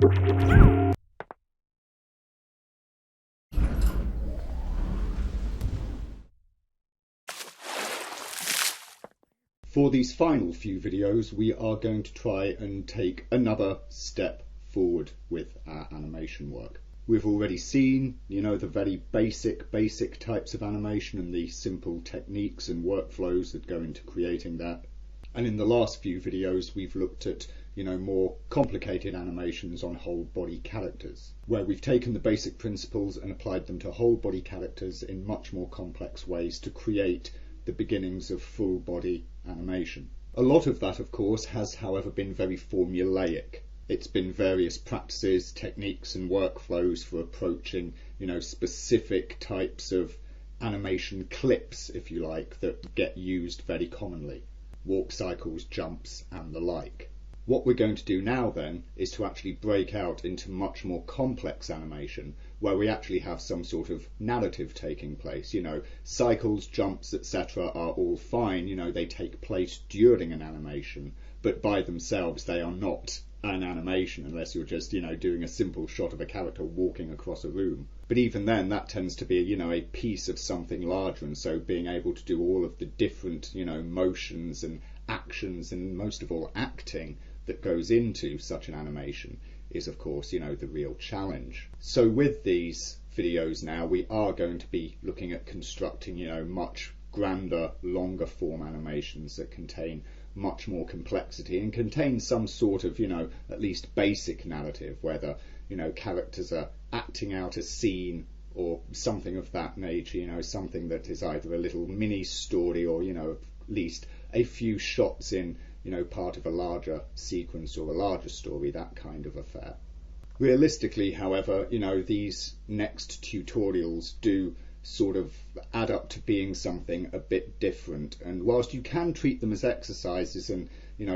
For these final few videos, we are going to try and take another step forward with our animation work. We've already seen, the very basic types of animation and the simple techniques and workflows that go into creating that. And in the last few videos, we've looked at, more complicated animations on whole body characters, where we've taken the basic principles and applied them to whole body characters in much more complex ways to create the beginnings of full body animation. A lot of that, of course, has, however, been very formulaic. It's been various practices, techniques and workflows for approaching, specific types of animation clips, if you like, that get used very commonly. Walk cycles, jumps and the like. What we're going to do now then is to actually break out into much more complex animation where we actually have some sort of narrative taking place. Cycles, jumps, etc. are all fine, they take place during an animation, but by themselves they are not an animation unless you're just, doing a simple shot of a character walking across a room. But even then that tends to be, a piece of something larger, and so being able to do all of the different, motions and actions and most of all acting that goes into such an animation is, of course, the real challenge. So with these videos now, we are going to be looking at constructing, much grander, longer form animations that contain much more complexity and contain some sort of, at least basic narrative, whether, characters are acting out a scene or something of that nature, something that is either a little mini story or, at least a few shots in, part of a larger sequence or a larger story, that kind of affair. Realistically, however, these next tutorials do sort of add up to being something a bit different, and whilst you can treat them as exercises and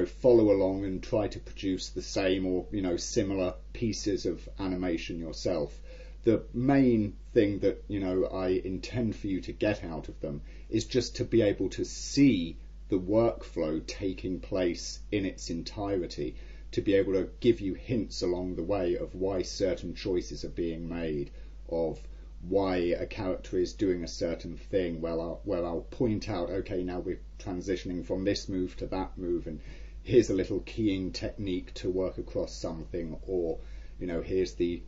follow along and try to produce the same or similar pieces of animation yourself, the main thing that I intend for you to get out of them is just to be able to see the workflow taking place in its entirety, to be able to give you hints along the way of why certain choices are being made, of why a character is doing a certain thing. Where I'll point out, okay, now we're transitioning from this move to that move, and here's a little keying technique to work across something, or here's the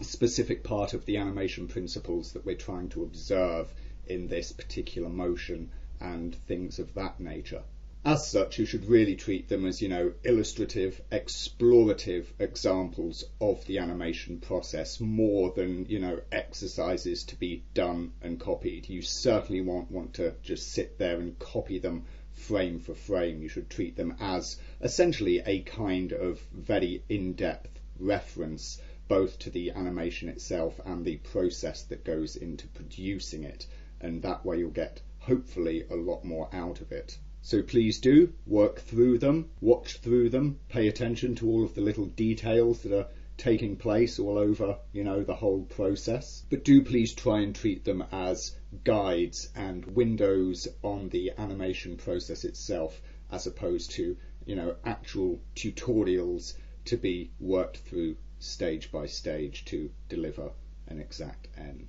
specific part of the animation principles that we're trying to observe in this particular motion, and things of that nature. As such, you should really treat them as, illustrative, explorative examples of the animation process more than, exercises to be done and copied. You certainly won't want to just sit there and copy them frame for frame. You should treat them as essentially a kind of very in-depth reference both to the animation itself and the process that goes into producing it, and that way you'll get hopefully a lot more out of it. So please do work through them, watch through them, pay attention to all of the little details that are taking place all over, the whole process. But do please try and treat them as guides and windows on the animation process itself, as opposed to, actual tutorials to be worked through stage by stage to deliver an exact end.